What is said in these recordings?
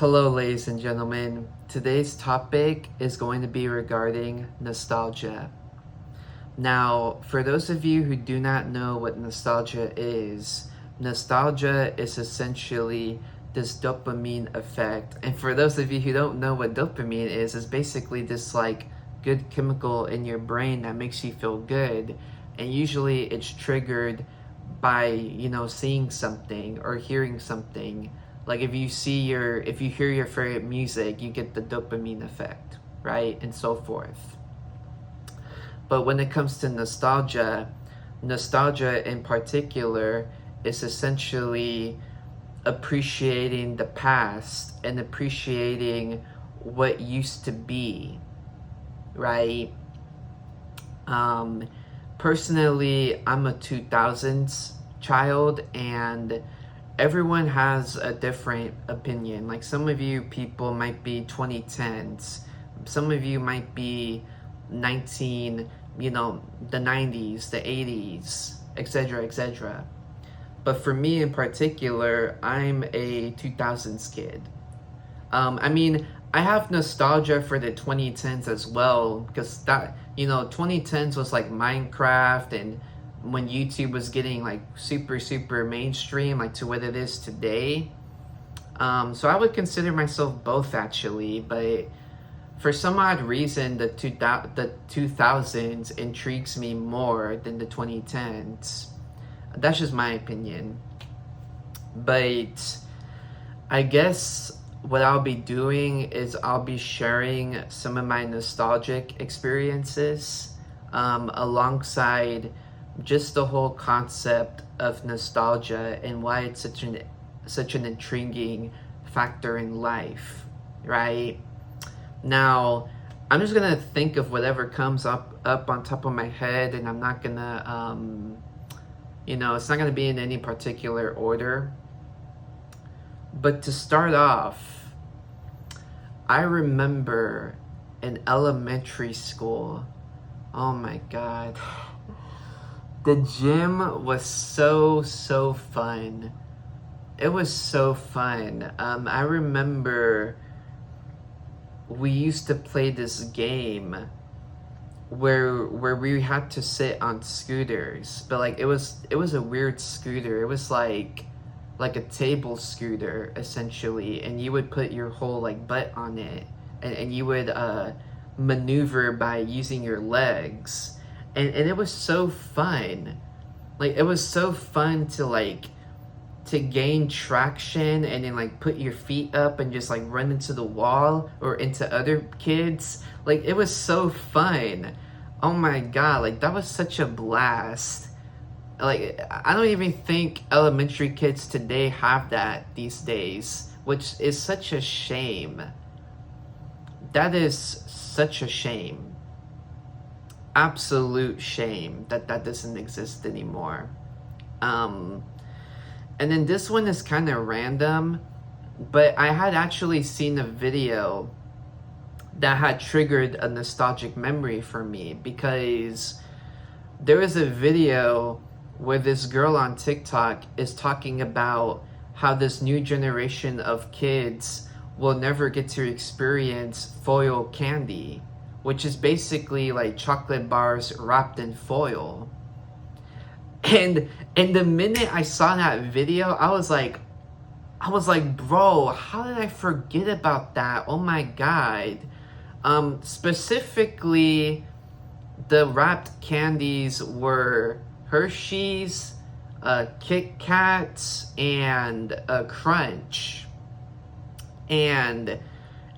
Hello, ladies and gentlemen. Today's topic is going to be regarding nostalgia. Now, for those of you who do not know what nostalgia is essentially this dopamine effect. And for those of you who don't know what dopamine is, it's basically this like good chemical in your brain that makes you feel good. And usually it's triggered by, seeing something or hearing something. Like if you hear your favorite music, you get the dopamine effect, right? And so forth. But when it comes to nostalgia in particular is essentially appreciating the past and appreciating what used to be, right? Personally, I'm a 2000s child, and everyone has a different opinion. Like some of you people might be 2010s, some of you might be the 90s, the 80s, etc., etc. But for me in particular, I'm a 2000s kid. I have nostalgia for the 2010s as well, because 2010s was like Minecraft, and when YouTube was getting like super, super mainstream, like to what it is today. So I would consider myself both actually, but for some odd reason, the 2000s intrigues me more than the 2010s. That's just my opinion. But I guess what I'll be doing is I'll be sharing some of my nostalgic experiences alongside just the whole concept of nostalgia and why it's such an intriguing factor in life, right? Now, I'm just gonna think of whatever comes up on top of my head, and I'm not gonna, it's not gonna be in any particular order. But to start off, I remember in elementary school, oh my God, the gym was so fun. It was so fun. I remember we used to play this game where we had to sit on scooters, but like it was a weird scooter. It was like a table scooter essentially, and you would put your whole like butt on it, and you would maneuver by using your legs, and it was so fun. Like it was so fun to gain traction and then like put your feet up and just like run into the wall or into other kids. Like it was so fun. Oh my God, like that was such a blast. Like I don't even think elementary kids today have that these days, which is such a shame. That is such a shame. Absolute shame that doesn't exist anymore. And then this one is kind of random, but I had actually seen a video that had triggered a nostalgic memory for me, because there was a video where this girl on TikTok is talking about how this new generation of kids will never get to experience foil candy, which is basically like chocolate bars wrapped in foil. And the minute I saw that video, I was like, bro, how did I forget about that? Oh my God. Specifically, the wrapped candies were Hershey's, Kit Kats, and Crunch. And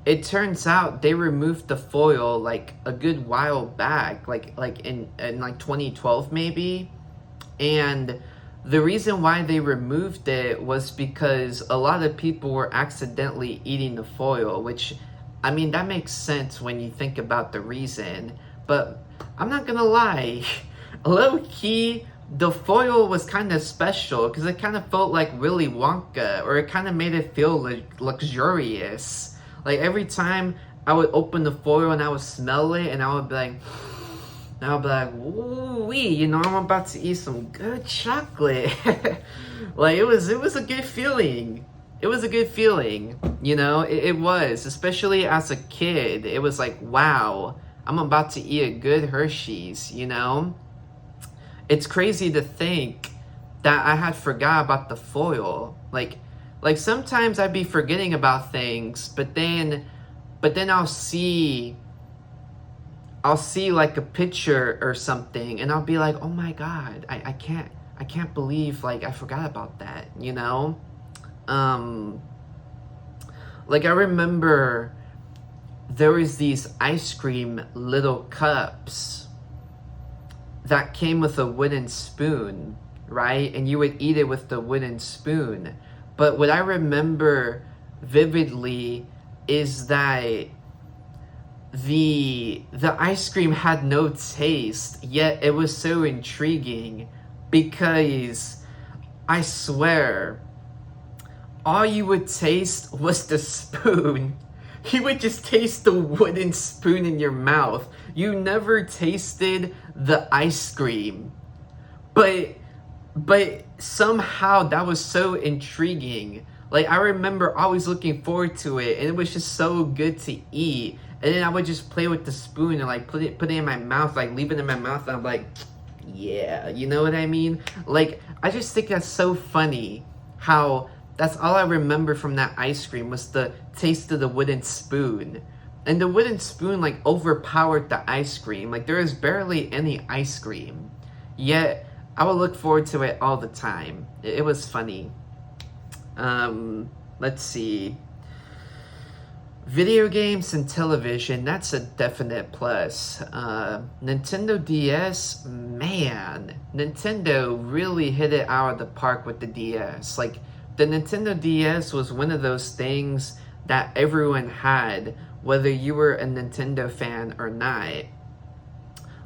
it turns out they removed the foil like a good while back, like in like 2012 maybe. And the reason why they removed it was because a lot of people were accidentally eating the foil, which, that makes sense when you think about the reason. But I'm not gonna lie, low key, the foil was kind of special because it kind of felt like Willy Wonka, or it kind of made it feel luxurious. Like every time I would open the foil and I would smell it, and I would be like, ooh-wee, I'm about to eat some good chocolate. Like it was a good feeling. it was a good feeling, you know. It was, especially as a kid. It was like, wow, I'm about to eat a good Hershey's, you know. It's crazy to think that I had forgot about the foil. Like sometimes I'd be forgetting about things, but then I'll see like a picture or something, and I'll be like, oh my god, I can't believe like I forgot about that, you know? Um like I remember there was these ice cream little cups that came with a wooden spoon, right? And you would eat it with the wooden spoon. But what I remember vividly is that the ice cream had no taste, yet it was so intriguing because I swear all you would taste was the spoon. You would just taste the wooden spoon in your mouth. You never tasted the ice cream. But somehow that was so intriguing. Like I remember always looking forward to it, and it was just so good to eat. And then I would just play with the spoon and like put it in my mouth, like leave it in my mouth, and I'm like, yeah, you know what I mean? Like I just think that's so funny how that's all I remember from that ice cream was the taste of the wooden spoon. And the wooden spoon like overpowered the ice cream. Like there is barely any ice cream. Yet I would look forward to it all the time. It was funny. Let's see. Video games and television, that's a definite plus. Nintendo DS, man, Nintendo really hit it out of the park with the DS. Like, the Nintendo DS was one of those things that everyone had, whether you were a Nintendo fan or not.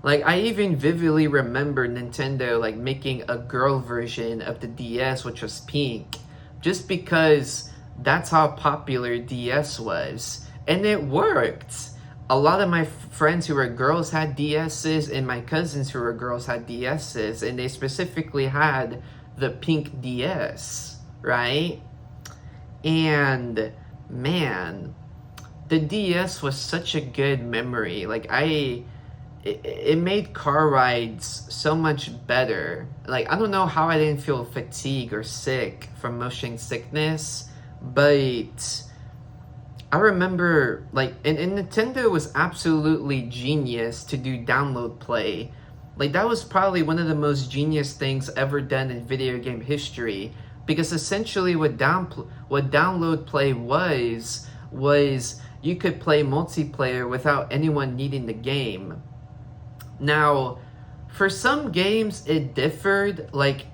Like, I even vividly remember Nintendo, like, making a girl version of the DS, which was pink, just because that's how popular DS was. And it worked. A lot of my friends who were girls had DSs, and my cousins who were girls had DSs, and they specifically had the pink DS, right? And man, the DS was such a good memory. Like it made car rides so much better. Like I don't know how I didn't feel fatigue or sick from motion sickness, but I remember like and Nintendo was absolutely genius to do download play. Like that was probably one of the most genius things ever done in video game history, because essentially what download play was you could play multiplayer without anyone needing the game. Now, for some games it differed. Like,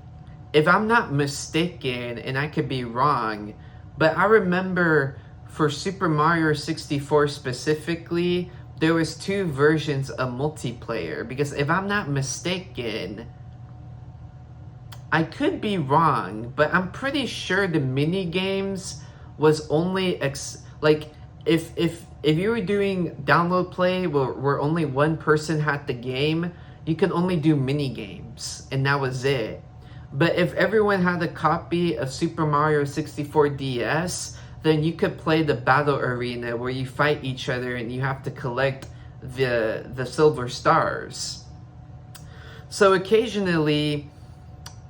if I'm not mistaken, and I could be wrong, but I remember for Super Mario 64 specifically, there was 2 versions of multiplayer. Because if I'm not mistaken, I could be wrong, but I'm pretty sure the mini games was only like if you were doing download play where only one person had the game, you could only do mini games, and that was it. But if everyone had a copy of Super Mario 64 DS, then you could play the battle arena where you fight each other and you have to collect the silver stars. So occasionally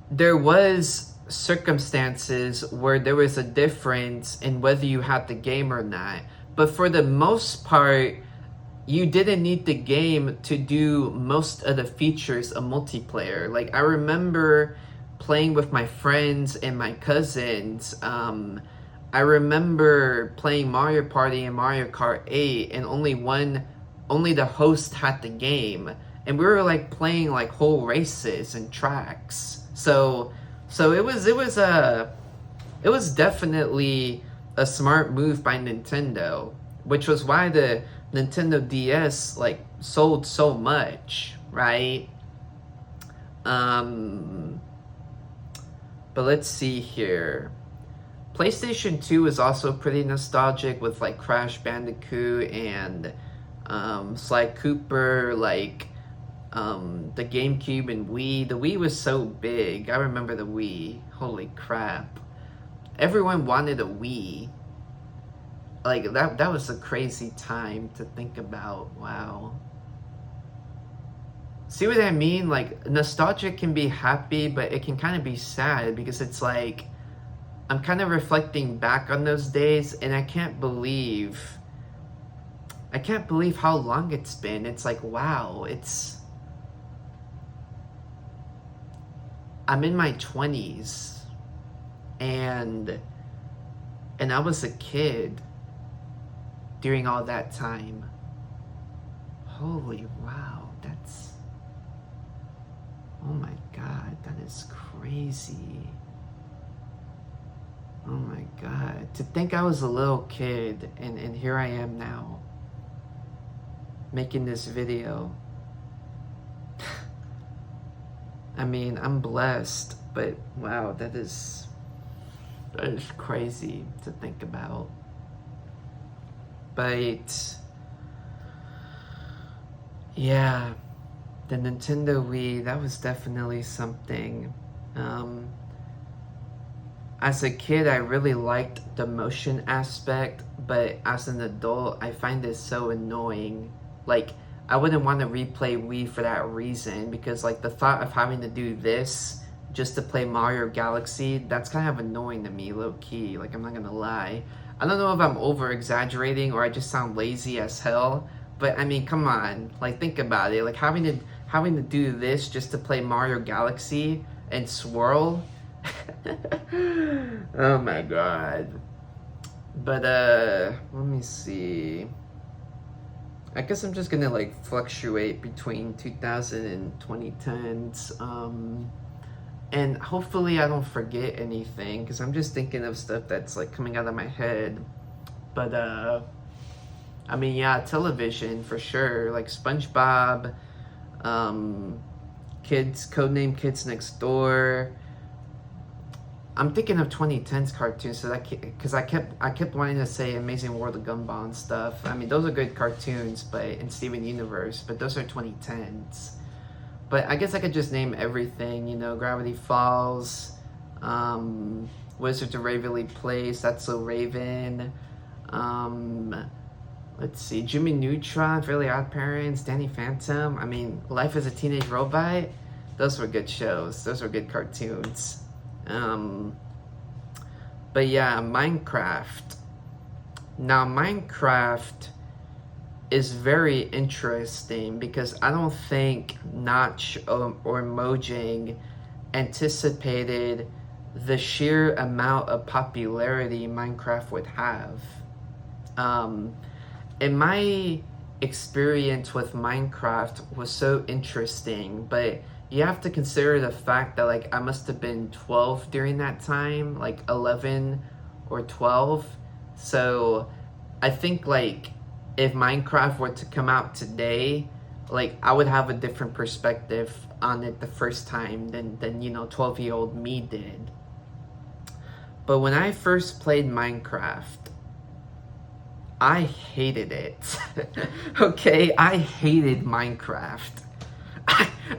there was circumstances where there was a difference in whether you had the game or not. But for the most part, you didn't need the game to do most of the features of multiplayer. Like I remember playing with my friends and my cousins. I remember playing Mario Party and Mario Kart 8, and only the host had the game, and we were like playing like whole races and tracks. So it was definitely a smart move by Nintendo, which was why the Nintendo DS like sold so much, right? But let's see here. PlayStation 2 is also pretty nostalgic with like Crash Bandicoot and Sly Cooper, like the GameCube and Wii. The Wii was so big. I remember the Wii. Holy crap. everyone wanted a Wii. Like that was a crazy time to think about. Wow. See what I mean? Like nostalgia can be happy, but it can kind of be sad because it's like I'm kind of reflecting back on those days and I can't believe how long it's been. It's like, wow, I'm in my 20s and I was a kid during all that time. Holy wow, oh my God, that is crazy. Oh my God, to think I was a little kid and here I am now making this video. I mean, I'm blessed, but wow, that is crazy to think about. But yeah, the Nintendo Wii, that was definitely something. As a kid, I really liked the motion aspect, but as an adult, I find it so annoying. Like, I wouldn't want to replay Wii for that reason, because like the thought of having to do this just to play Mario Galaxy, that's kind of annoying to me, low key. Like, I'm not gonna lie. I don't know if I'm over exaggerating or I just sound lazy as hell, but I mean, come on, like think about it. Like having to do this just to play Mario Galaxy and swirl. Oh my God. But let me see. I guess I'm just gonna like fluctuate between 2000 and 2010s. And hopefully I don't forget anything, because I'm just thinking of stuff that's like coming out of my head. But I mean, yeah, television for sure, like SpongeBob, Codename Kids Next Door. I'm thinking of 2010s cartoons, so that because I kept wanting to say Amazing World of Gumball and stuff. I mean, those are good cartoons, but in Steven Universe, but those are 2010s. But I guess I could just name everything, you know, Gravity Falls, Wizards of Waverly Place, That's So Raven, let's see, Jimmy Neutron, Fairly Odd Parents, Danny Phantom. I mean, Life as a Teenage Robot. Those were good shows. Those were good cartoons. But yeah, Minecraft. Now, Minecraft is very interesting because I don't think Notch or Mojang anticipated the sheer amount of popularity Minecraft would have. And my experience with Minecraft was so interesting, but you have to consider the fact that like I must have been 12 during that time, like 11 or 12. So I think like if Minecraft were to come out today, like I would have a different perspective on it the first time than you know 12-year-old me did. But when I first played Minecraft, I hated it. Okay, I hated Minecraft.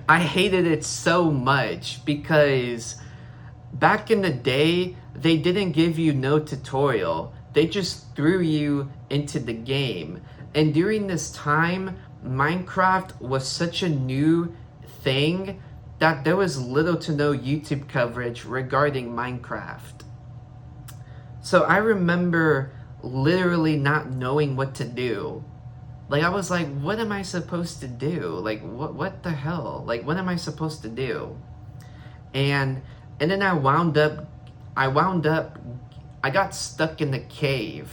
I hated it so much because back in the day, they didn't give you no tutorial. They just threw you into the game. And during this time, Minecraft was such a new thing that there was little to no YouTube coverage regarding Minecraft. So I remember literally not knowing what to do. Like I was like, what am I supposed to do? Like what the hell? Like what am I supposed to do? And then I got stuck in the cave,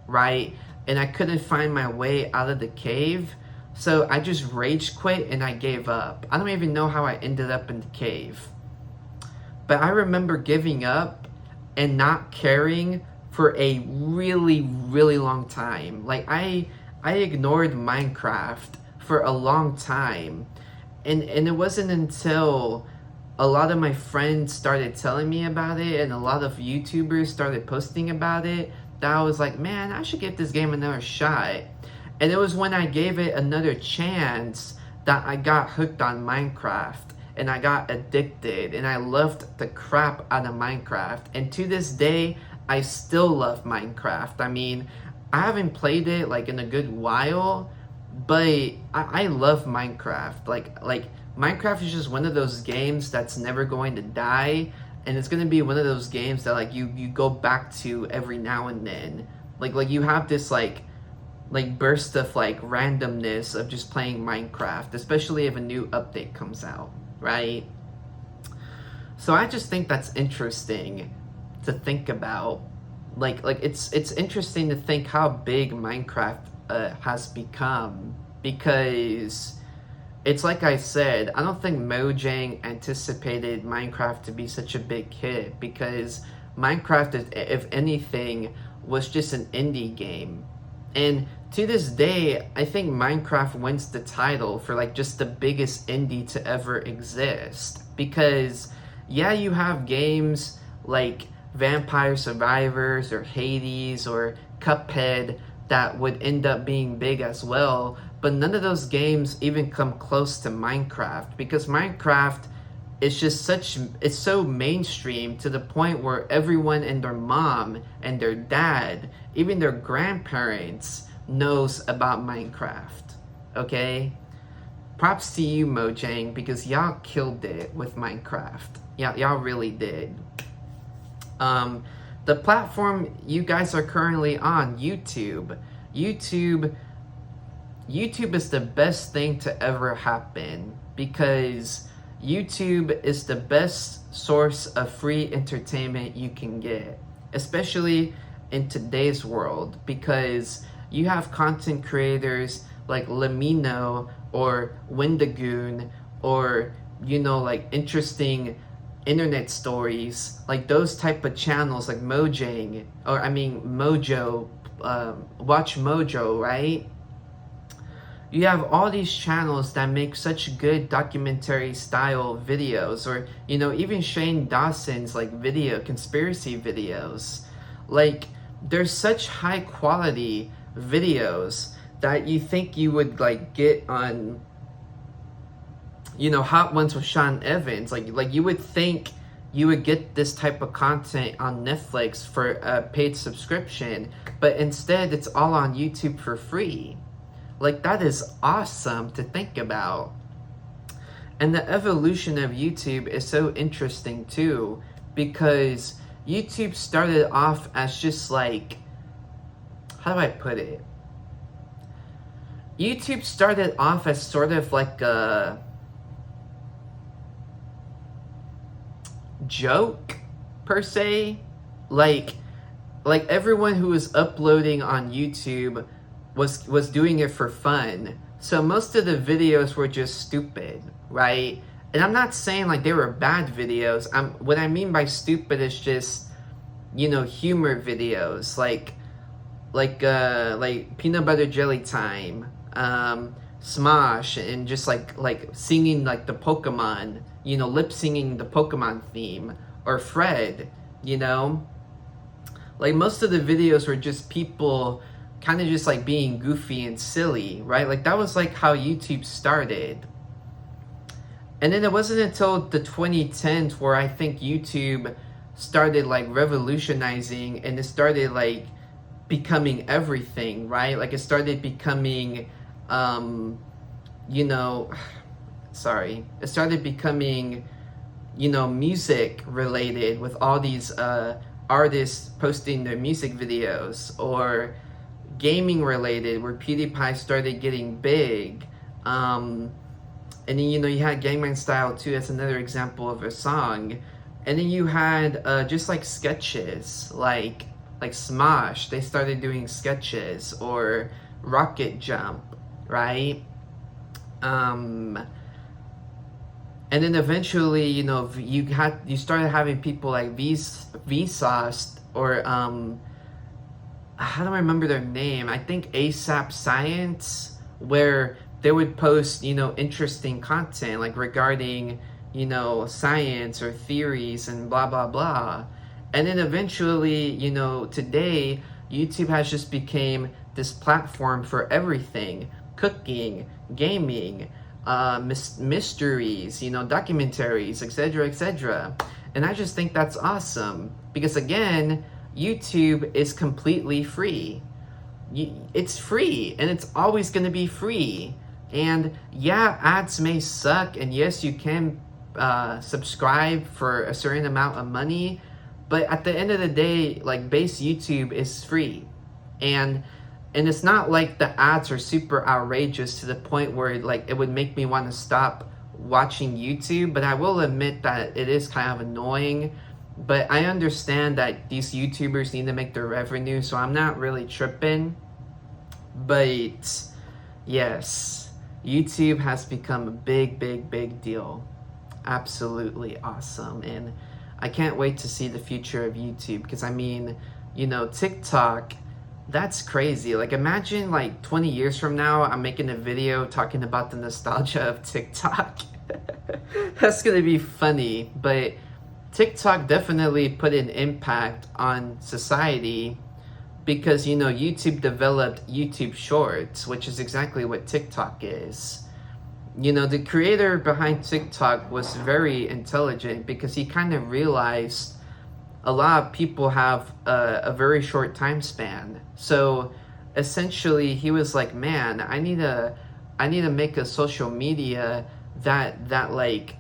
right? And I couldn't find my way out of the cave. So I just rage quit and I gave up. I don't even know how I ended up in the cave. But I remember giving up and not caring for a really, really long time. Like I ignored Minecraft for a long time. And it wasn't until a lot of my friends started telling me about it and a lot of YouTubers started posting about it that I was like, man, I should give this game another shot. And it was when I gave it another chance that I got hooked on Minecraft. and I got addicted, and I loved the crap out of Minecraft. And to this day, I still love Minecraft. I mean, I haven't played it like in a good while, but I love Minecraft. Like Minecraft is just one of those games that's never going to die, and it's gonna be one of those games that like you go back to every now and then. Like you have this like burst of like randomness of just playing Minecraft, especially if a new update comes out, right? So I just think that's interesting to think about. Like it's interesting to think how big Minecraft has become, because it's like I said, I don't think Mojang anticipated Minecraft to be such a big hit, because Minecraft, if anything, was just an indie game. And to this day, I think Minecraft wins the title for like just the biggest indie to ever exist. Because yeah, you have games like Vampire Survivors or Hades or Cuphead that would end up being big as well, but none of those games even come close to Minecraft, because Minecraft is just it's so mainstream to the point where everyone and their mom and their dad, even their grandparents, knows about Minecraft. Okay? Props to you, Mojang, because y'all killed it with Minecraft. Yeah, y'all really did. The platform you guys are currently on, YouTube is the best thing to ever happen, because YouTube is the best source of free entertainment you can get, especially in today's world, because you have content creators like Lemino or Wendigoon, or like interesting internet stories, like those type of channels like Mojang, or I mean Mojo, Watch Mojo, right? You have all these channels that make such good documentary style videos, or even Shane Dawson's like conspiracy videos. Like there's such high quality videos that you think you would like get on Hot Ones with Sean Evans. Like you would think you would get this type of content on Netflix for a paid subscription, but instead it's all on YouTube for free. Like that is awesome to think about. And the evolution of YouTube is so interesting too, because YouTube started off as just like, how do I put it? YouTube started off as sort of like a joke per se. Like everyone who was uploading on YouTube was doing it for fun. So most of the videos were just stupid, right? And I'm not saying like they were bad videos. What I mean by stupid is just humor videos, like Peanut Butter Jelly Time, Smosh, and just like singing like the Pokemon, lip singing the Pokemon theme, or Fred, like most of the videos were just people kind of just like being goofy and silly, right? Like that was like how YouTube started. And then it wasn't until the 2010s where I think YouTube started like revolutionizing, and it started like becoming everything, right? Like it started becoming it started becoming music related, with all these artists posting their music videos, or gaming related, where PewDiePie started getting big. And then you had Gangnam Style 2 as another example of a song. And then you had just like sketches, like Smosh, they started doing sketches, or Rocket Jump, right? And then eventually, you started having people like Vsauce, or how do I remember their name? I think ASAP Science, where they would post, interesting content like regarding, science or theories and blah blah blah. And then eventually, today YouTube has just became this platform for everything: cooking, gaming, mysteries, documentaries, etc., etc. And I just think that's awesome because, again, YouTube is completely free. It's free and it's always going to be free. And yeah, ads may suck, and yes, you can subscribe for a certain amount of money, but at the end of the day, like, base YouTube is free. And it's not like the ads are super outrageous to the point where like it would make me want to stop watching YouTube, but I will admit that it is kind of annoying. But I understand that these YouTubers need to make their revenue, so I'm not really tripping. But yes, YouTube has become a big, big, big deal. Absolutely awesome. And I can't wait to see the future of YouTube because, I mean, TikTok, that's crazy. Like, imagine like 20 years from now, I'm making a video talking about the nostalgia of TikTok. That's gonna be funny. But TikTok definitely put an impact on society because, YouTube developed YouTube Shorts, which is exactly what TikTok is. The creator behind TikTok was very intelligent because he kind of realized a lot of people have a very short time span. So essentially he was like, man, I need to make a social media that like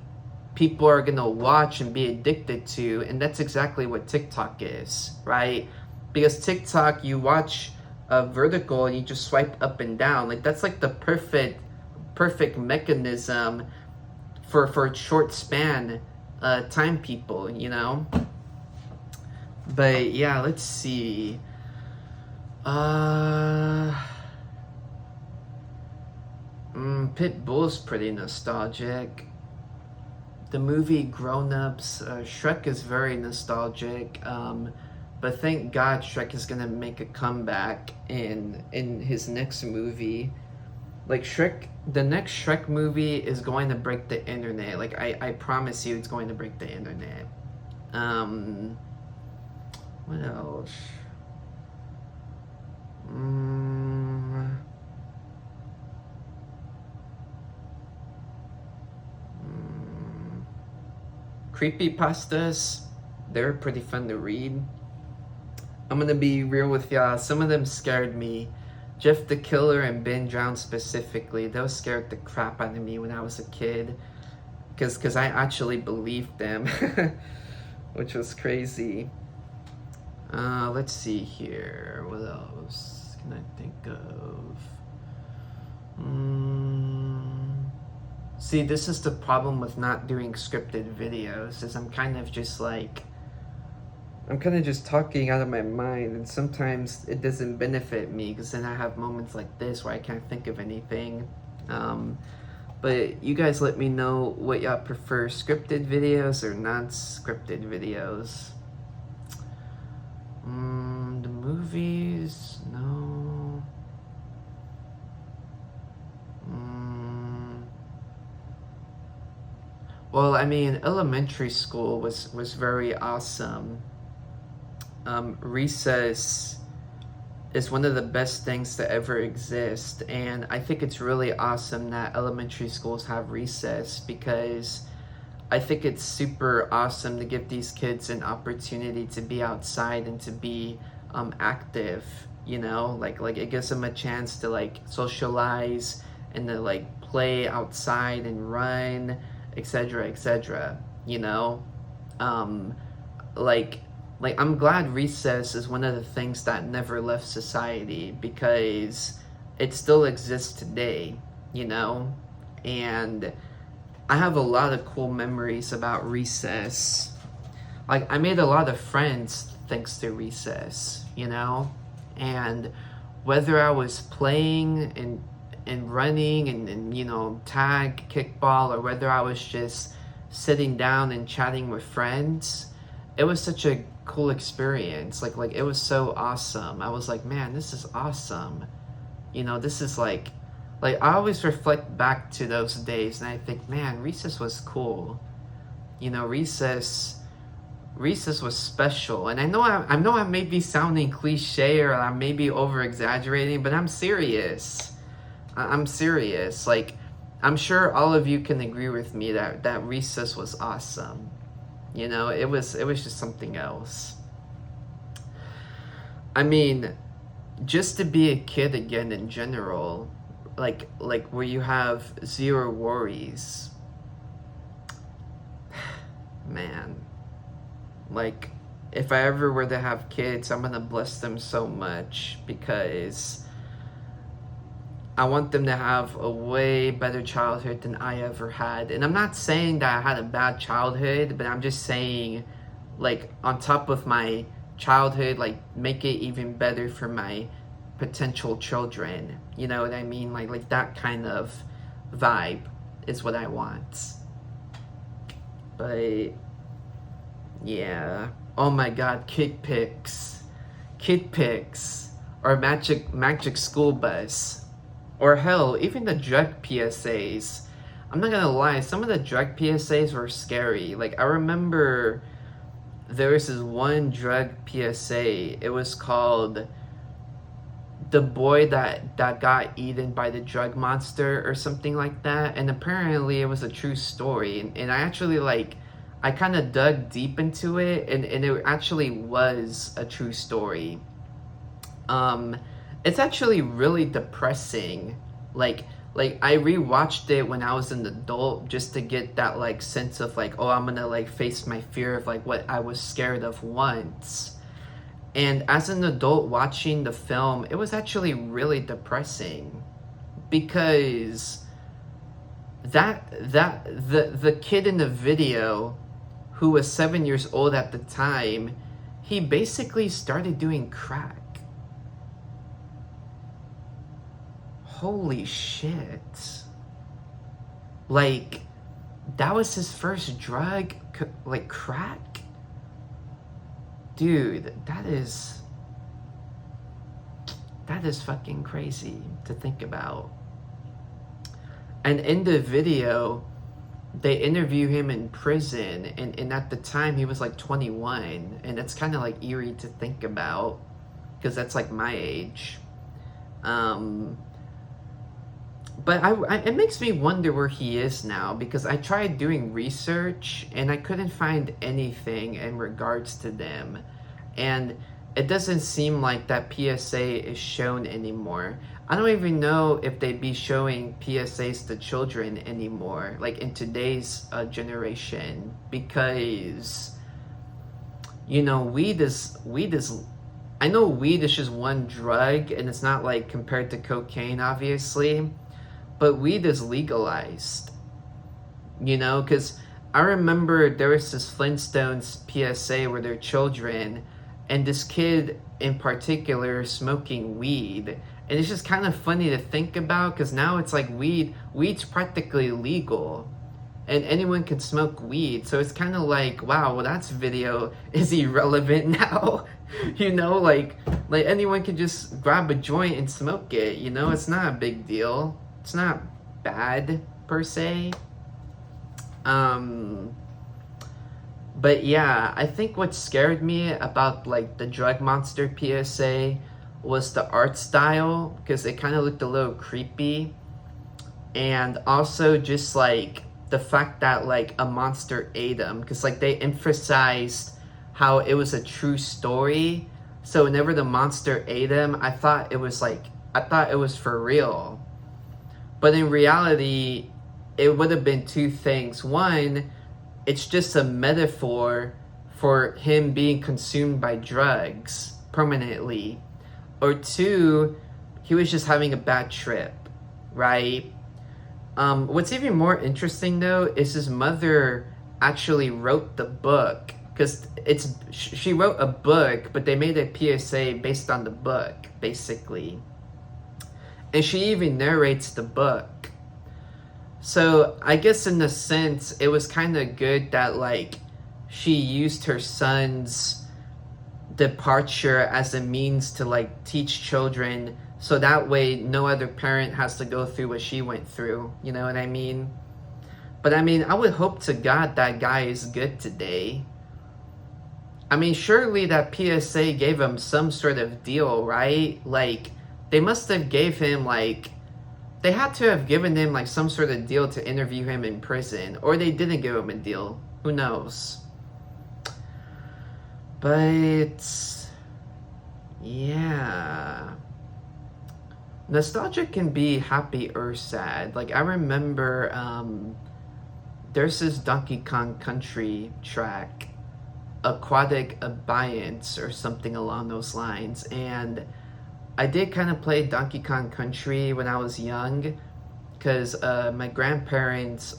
people are gonna watch and be addicted to. And that's exactly what TikTok is, right? Because TikTok, you watch a vertical and you just swipe up and down. Like, that's like the perfect mechanism for short span time people, But yeah, let's see. Pitbull's pretty nostalgic. The movie Grown Ups, Shrek is very nostalgic. But thank God Shrek is gonna make a comeback in his next movie. Like, the next Shrek movie is going to break the internet. Like, I promise you, it's going to break the internet. What else? Creepypastas, they're pretty fun to read. I'm gonna be real with y'all. Some of them scared me. Jeff the Killer and Ben Drowned specifically, those scared the crap out of me when I was a kid. Because I actually believed them, which was crazy. Let's see here. What else can I think of? See, this is the problem with not doing scripted videos, is I'm kind of just talking out of my mind, and sometimes it doesn't benefit me because then I have moments like this where I can't think of anything. But you guys let me know what y'all prefer, scripted videos or non-scripted videos. The movies, no. Well, I mean, elementary school was very awesome. Recess is one of the best things to ever exist, and I think it's really awesome that elementary schools have recess because I think it's super awesome to give these kids an opportunity to be outside and to be active, like it gives them a chance to like socialize and to like play outside and run, etc., etc. Like, I'm glad recess is one of the things that never left society because it still exists today, and I have a lot of cool memories about recess. Like, I made a lot of friends thanks to recess, and whether I was playing and running and tag, kickball, or whether I was just sitting down and chatting with friends, it was such a cool experience. Like it was so awesome. I was like, man, this is awesome. This is like I always reflect back to those days and I think, man, recess was cool. Recess was special. And I know I may be sounding cliche or I may be over exaggerating, but I'm serious. I'm serious. Like, I'm sure all of you can agree with me that Recess was awesome. You know, it was just something else. I mean, just to be a kid again in general, like where you have zero worries. Man, like if I ever were to have kids, I'm gonna bless them so much because I want them to have a way better childhood than I ever had. And I'm not saying that I had a bad childhood, but I'm just saying, like, on top of my childhood, like, make it even better for my potential children. You know what I mean? Like that kind of vibe is what I want. But yeah. Oh my god, Kid Pix. Kid Pix. Or Magic School Bus. Or hell, even the drug PSAs. I'm not gonna lie, some of the drug PSAs were scary. Like, I remember there was this one drug PSA. It was called The Boy That Got Eaten by the Drug Monster or something like that. And apparently it was a true story. And I actually, like, I kind of dug deep into it, and it actually was a true story. It's actually really depressing. Like I rewatched it when I was an adult just to get that like sense of like, oh, I'm gonna like face my fear of like what I was scared of once. And as an adult watching the film, it was actually really depressing because the kid in the video who was 7 years old at the time, he basically started doing crack. Holy shit. Like, that was his first drug, like crack? Dude, that is fucking crazy to think about. And in the video, they interview him in prison, and at the time he was like 21, and it's kind of like eerie to think about because that's like my age. But it makes me wonder where he is now because I tried doing research and I couldn't find anything in regards to them. And it doesn't seem like that PSA is shown anymore. I don't even know if they'd be showing PSAs to children anymore, like in today's generation, because, you know, weed is, I know weed is just one drug and it's not like compared to cocaine, obviously, but weed is legalized, you know, because I remember there was this Flintstones PSA where they're children, and this kid in particular smoking weed. And it's just kind of funny to think about because now it's like weed's practically legal and anyone can smoke weed. So it's kind of like, wow, well, that's video is irrelevant now. You know, like anyone can just grab a joint and smoke it. You know, it's not a big deal. It's not bad per se. But yeah, I think what scared me about like the Drug Monster PSA was the art style because it kind of looked a little creepy, and also just like the fact that like a monster ate him because like they emphasized how it was a true story. So whenever the monster ate him, I thought it was for real, but in reality, it would have been two things. One, it's just a metaphor for him being consumed by drugs permanently. Or two, he was just having a bad trip, right? What's even more interesting though is his mother actually wrote the book because she wrote a book, but they made a PSA based on the book, basically. And she even narrates the book. So I guess in a sense, it was kind of good that like she used her son's departure as a means to like teach children, so that way no other parent has to go through what she went through. You know what I mean? But I mean, I would hope to God that guy is good today. I mean, surely that PSA gave him some sort of deal, right? Like, they must have gave him like They had to have given him like some sort of deal to interview him in prison, or they didn't give him a deal. Who knows? But yeah, nostalgia can be happy or sad. Like I remember, there's this Donkey Kong Country track, Aquatic Abeyance or something along those lines, and I did kind of play Donkey Kong Country when I was young, because my grandparents,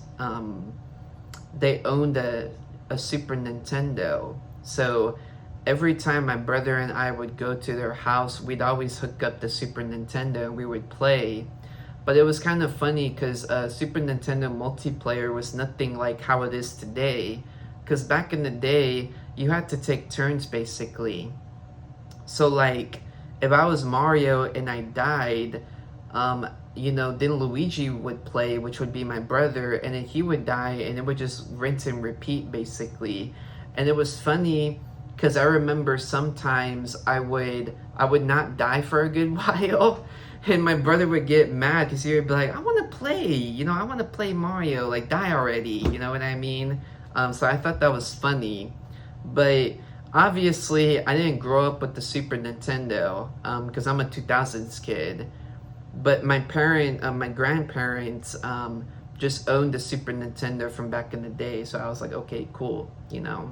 they owned a Super Nintendo. So every time my brother and I would go to their house, we'd always hook up the Super Nintendo and we would play. But it was kind of funny because Super Nintendo multiplayer was nothing like how it is today. Because back in the day, you had to take turns basically. So like, if I was Mario and I died, then Luigi would play, which would be my brother, and then he would die, and it would just rinse and repeat basically. And it was funny because I remember sometimes I would not die for a good while, and my brother would get mad because he would be like, "I want to play, I want to play Mario, like die already," you know what I mean? So I thought that was funny, but obviously I didn't grow up with the Super Nintendo because I'm a 2000s kid. But my grandparents just owned the Super Nintendo from back in the day, so I was like, okay, cool.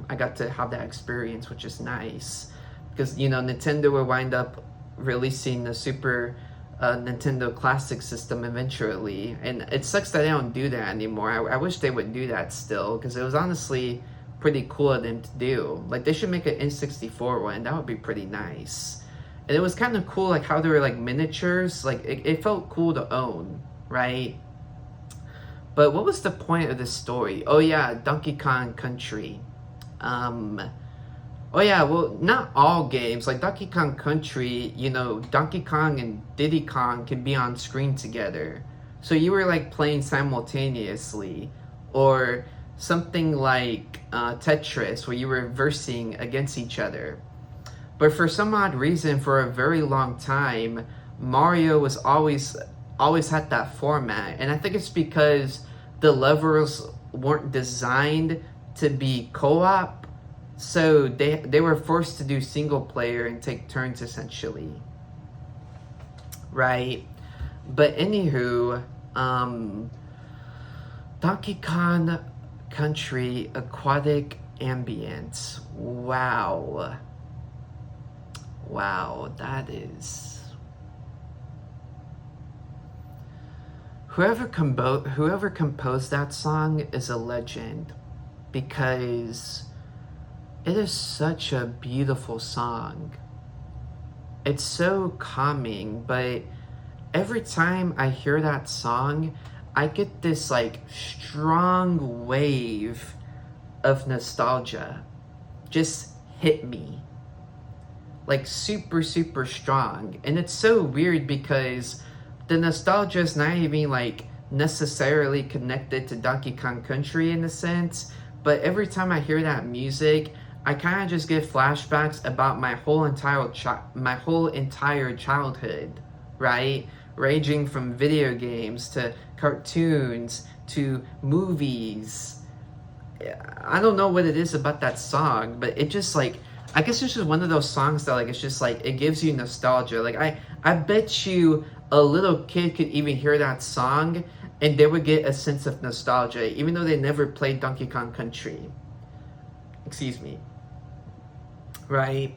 I got to have that experience, which is nice, because Nintendo will wind up releasing the Super Nintendo Classic System eventually, and it sucks that they don't do that anymore. I wish they would do that still, because it was honestly pretty cool of them to do. Like they should make an N64 one. That would be pretty nice. And it was kind of cool, like how they were like miniatures. Like it felt cool to own, right? But what was the point of this story? Oh yeah, Donkey Kong Country. Oh yeah, well, not all games. Like Donkey Kong Country, Donkey Kong and Diddy Kong can be on screen together. So you were like playing simultaneously. Or something like Tetris, where you were versing against each other. But for some odd reason, for a very long time, Mario was always had that format. And I think it's because the levels weren't designed to be co-op, so they were forced to do single player and take turns essentially. Right? But anywho, Donkey Kong Country Aquatic Ambience. Wow, that is... Whoever composed that song is a legend, because it is such a beautiful song. It's so calming, but every time I hear that song, I get this like strong wave of nostalgia just hit me. Like super, super strong. And it's so weird because the nostalgia is not even like necessarily connected to Donkey Kong Country in a sense, but every time I hear that music, I kind of just get flashbacks about my whole entire childhood, right? Ranging from video games to cartoons to movies. I don't know what it is about that song, but it just like, I guess it's just one of those songs that like, it's just like, it gives you nostalgia. Like I bet you a little kid could even hear that song and they would get a sense of nostalgia, even though they never played Donkey Kong Country. Excuse me. Right?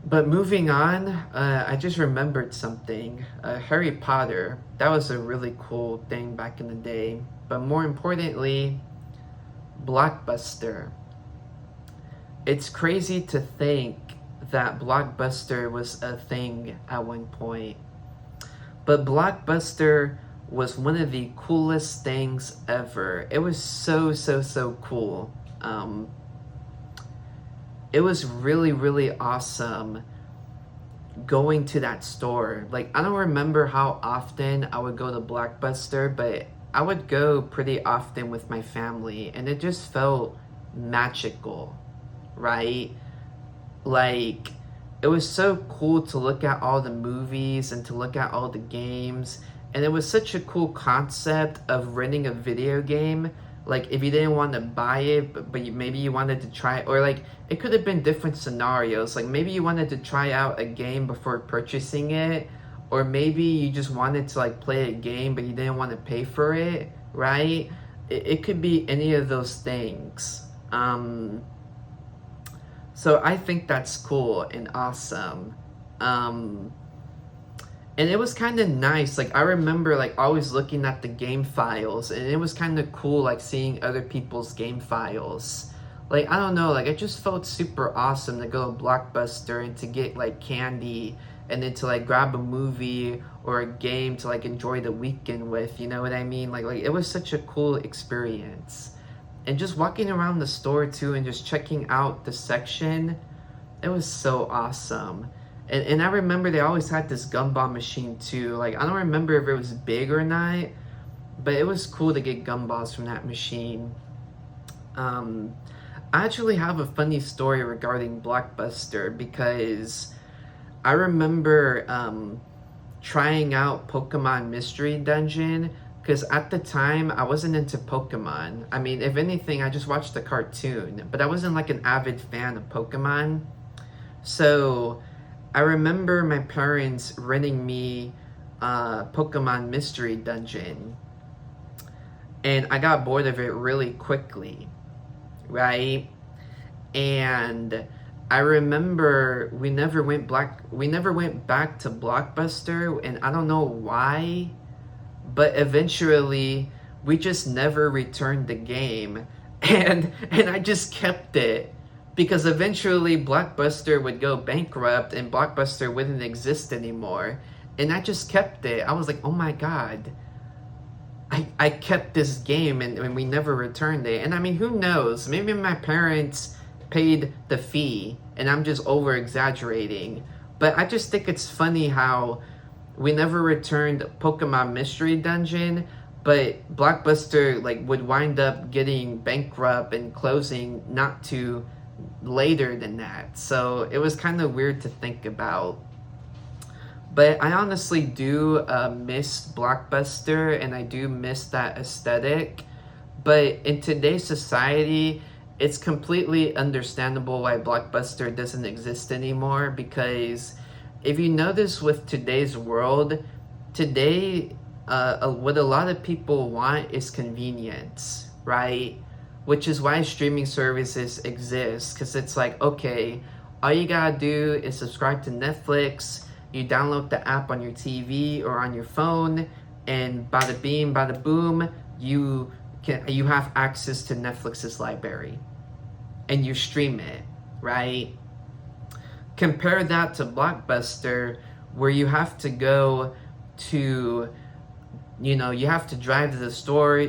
But moving on, I just remembered something. Harry Potter, that was a really cool thing back in the day. But more importantly, Blockbuster. It's crazy to think that Blockbuster was a thing at one point. But Blockbuster was one of the coolest things ever. It was so, so, so cool. It was really, really awesome going to that store. Like, I don't remember how often I would go to Blockbuster, but I would go pretty often with my family, and it just felt magical, right? Like, it was so cool to look at all the movies and to look at all the games. And it was such a cool concept of renting a video game. Like, if you didn't want to buy it, but maybe you wanted to try it, or like, it could have been different scenarios. Like, maybe you wanted to try out a game before purchasing it, or maybe you just wanted to like play a game, but you didn't want to pay for it, right? It could be any of those things. So I think that's cool and awesome. Um, and it was kind of nice. Like, I remember like always looking at the game files, and it was kind of cool like seeing other people's game files. Like, I don't know, like it just felt super awesome to go to Blockbuster and to get like candy, and then to like grab a movie or a game to like enjoy the weekend with, you know what I mean? Like it was such a cool experience. And just walking around the store too and just checking out the section, it was so awesome. And I remember they always had this gumball machine too. Like, I don't remember if it was big or not, but it was cool to get gumballs from that machine. Um, I actually have a funny story regarding Blockbuster, because I remember trying out Pokemon Mystery Dungeon, because at the time I wasn't into Pokemon. I mean, if anything, I just watched the cartoon, but I wasn't like an avid fan of Pokemon. So I remember my parents renting me Pokemon Mystery Dungeon, and I got bored of it really quickly, right? And I remember we never went back to Blockbuster, and I don't know why, but eventually we just never returned the game, and I just kept it, because eventually Blockbuster would go bankrupt and Blockbuster wouldn't exist anymore. And I just kept it. I was like, oh my god, I kept this game, and we never returned it. And I mean, who knows? Maybe my parents paid the fee and I'm just over exaggerating. But I just think it's funny how we never returned Pokemon Mystery Dungeon, but Blockbuster like would wind up getting bankrupt and closing not too later than that. So it was kind of weird to think about. But I honestly do miss Blockbuster, and I do miss that aesthetic. But in today's society, it's completely understandable why Blockbuster doesn't exist anymore, because if you notice with today's world, today, what a lot of people want is convenience, right? Which is why streaming services exist, because it's like, okay, all you gotta do is subscribe to Netflix, you download the app on your TV or on your phone, and bada bing, bada boom, you have access to Netflix's library, and you stream it, right? Compare that to Blockbuster, where you have to go to, you have to drive to the store.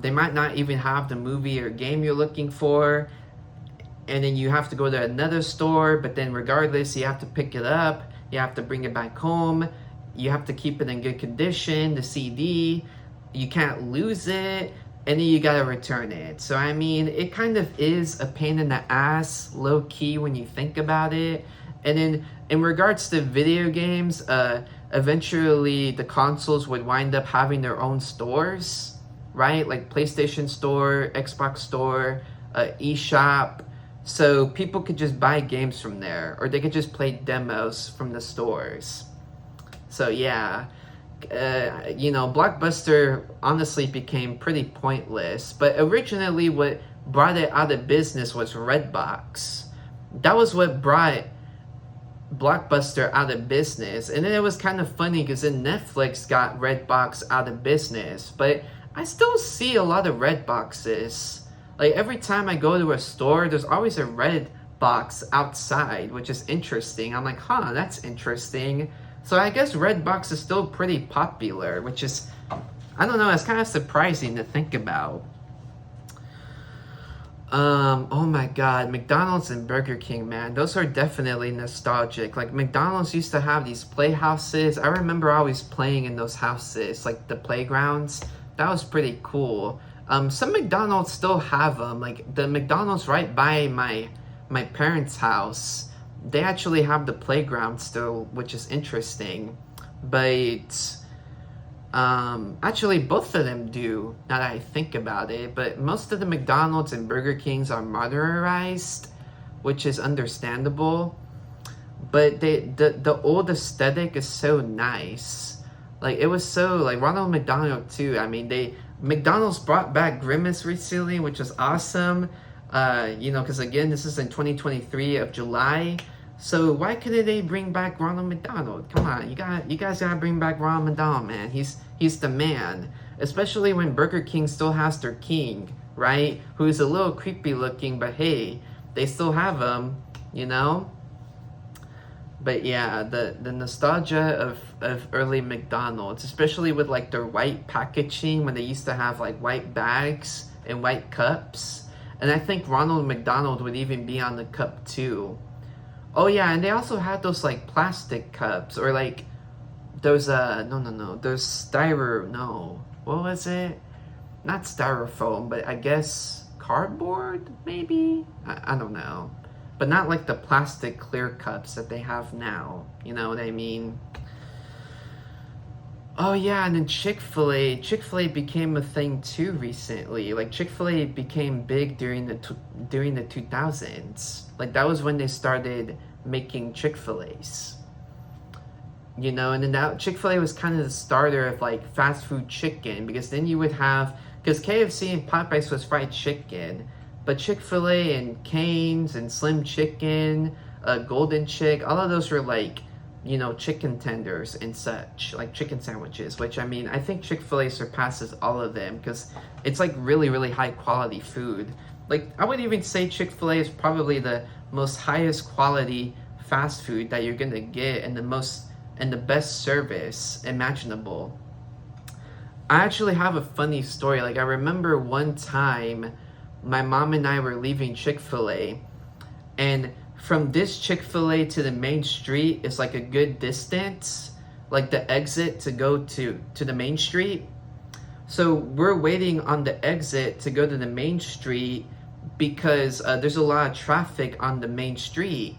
They might not even have the movie or game you're looking for, and then you have to go to another store, but then regardless, you have to pick it up, you have to bring it back home, you have to keep it in good condition, the CD, you can't lose it, and then you gotta return it. So I mean, it kind of is a pain in the ass, low-key, when you think about it. And then in regards to video games, eventually the consoles would wind up having their own stores, right? Like PlayStation Store, Xbox Store, eShop. So people could just buy games from there, or they could just play demos from the stores. So yeah, Blockbuster honestly became pretty pointless. But originally what brought it out of business was Redbox. That was what brought Blockbuster out of business. And then it was kind of funny because then Netflix got Redbox out of business. But I still see a lot of Redboxes. Like, every time I go to a store, there's always a Redbox outside, which is interesting. I'm like, huh, that's interesting. So I guess Redbox is still pretty popular, which is, I don't know, it's kind of surprising to think about. Oh my god, McDonald's and Burger King, man, those are definitely nostalgic. Like, McDonald's used to have these playhouses. I remember always playing in those houses, like the playgrounds. That was pretty cool. Some McDonald's still have them. Like, the McDonald's right by my parents' house, they actually have the playground still, which is interesting. But actually, both of them do, now that I think about it. But most of the McDonald's and Burger Kings are modernized, which is understandable. But the old aesthetic is so nice. Like, it was so, like, Ronald McDonald too. I mean, McDonald's brought back Grimace recently, which was awesome. Because again, this is in 2023 of July. So why couldn't they bring back Ronald McDonald? Come on, you guys gotta bring back Ronald McDonald, man. He's the man. Especially when Burger King still has their king, right? Who's a little creepy looking, but hey, they still have him, you know? But yeah, the nostalgia of early McDonald's, especially with like their white packaging when they used to have like white bags and white cups. And I think Ronald McDonald would even be on the cup too. Oh yeah, and they also had those like plastic cups, or like those those what was it? Not styrofoam, but I guess cardboard maybe? I don't know. But not like the plastic clear cups that they have now. You know what I mean? Oh yeah, and then Chick-fil-A. Chick-fil-A became a thing too recently. Like Chick-fil-A became big during the 2000s. Like that was when they started making Chick-fil-A's. You know, and then that Chick-fil-A was kind of the starter of like fast food chicken, because then you would have, because KFC and Popeyes was fried chicken, but Chick-fil-A and Cane's and Slim Chicken, Golden Chick, all of those were like, you know, chicken tenders and such, like chicken sandwiches, which I mean, I think Chick-fil-A surpasses all of them because it's like really, really high quality food. Like, I would even say Chick-fil-A is probably the most highest quality fast food that you're gonna get, and the best service imaginable. I actually have a funny story. Like, I remember one time my mom and I were leaving Chick-fil-A, and from this Chick-fil-A to the main street is like a good distance, like the exit to go to the main street. So we're waiting on the exit to go to the main street because there's a lot of traffic on the main street.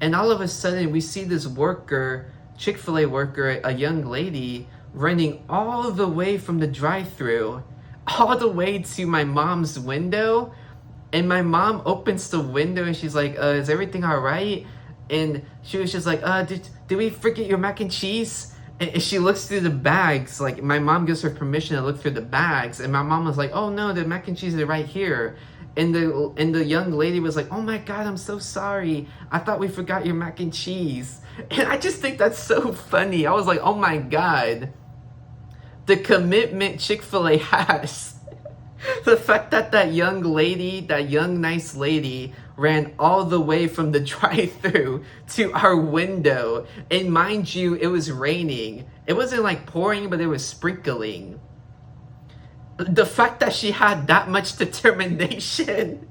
And all of a sudden we see this worker, Chick-fil-A worker, a young lady, running all the way from the drive-thru all the way to my mom's window. And my mom opens the window and she's like, is everything all right? And she was just like, did we forget your mac and cheese? And she looks through the bags. Like, my mom gives her permission to look through the bags. And my mom was like, oh no, the mac and cheese is right here. And the young lady was like, oh my God, I'm so sorry. I thought we forgot your mac and cheese. And I just think that's so funny. I was like, oh my God. The commitment Chick-fil-A has. The fact that that young nice lady, ran all the way from the drive-thru to our window. And mind you, it was raining. It wasn't like pouring, but it was sprinkling. The fact that she had that much determination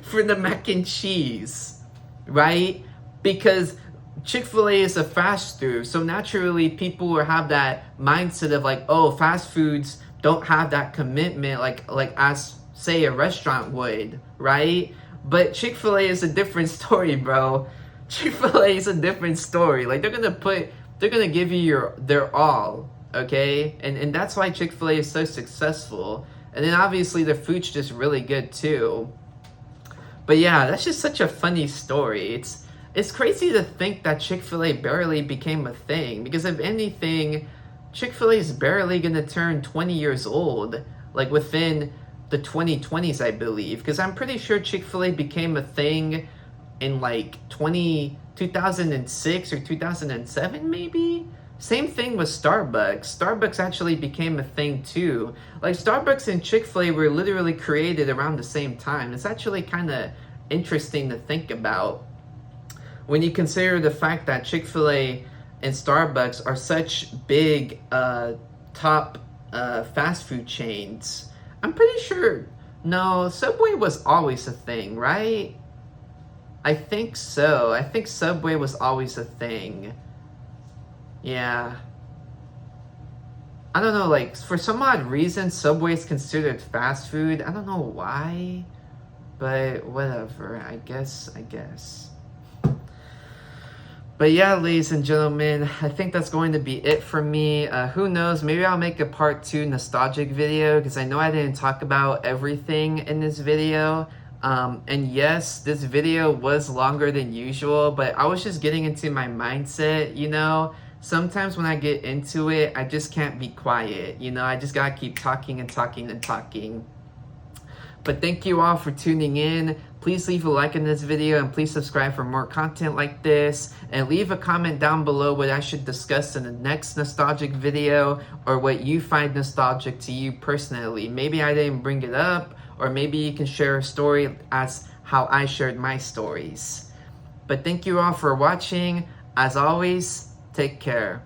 for the mac and cheese, right? Because Chick-fil-A is a fast food, so naturally people will have that mindset of like, oh, fast foods don't have that commitment like as say a restaurant would, right? But Chick-fil-A is a different story, bro. Chick-fil-A is a different story. Like they're gonna give you their all, okay? And that's why Chick-fil-A is so successful. And then obviously the food's just really good too. But yeah, that's just such a funny story. It's crazy to think that Chick-fil-A barely became a thing, because if anything, Chick-fil-A is barely gonna turn 20 years old, like within the 2020s, I believe, because I'm pretty sure Chick-fil-A became a thing in like 2006 or 2007 maybe? Same thing with Starbucks. Starbucks actually became a thing too. Like Starbucks and Chick-fil-A were literally created around the same time. It's actually kind of interesting to think about when you consider the fact that Chick-fil-A and Starbucks are such big top fast food chains. I'm pretty sure, no, Subway was always a thing, right? I think so. I think Subway was always a thing. Yeah. I don't know, like, for some odd reason, Subway is considered fast food. I don't know why, but whatever, I guess. But yeah, ladies and gentlemen, I think that's going to be it for me. Who knows? Maybe I'll make a part 2 nostalgic video because I know I didn't talk about everything in this video. And yes, this video was longer than usual, but I was just getting into my mindset, you know? Sometimes when I get into it, I just can't be quiet, you know? I just gotta keep talking and talking and talking. But thank you all for tuning in. Please leave a like in this video and please subscribe for more content like this. And leave a comment down below what I should discuss in the next nostalgic video or what you find nostalgic to you personally. Maybe I didn't bring it up, or maybe you can share a story as how I shared my stories. But thank you all for watching. As always, take care.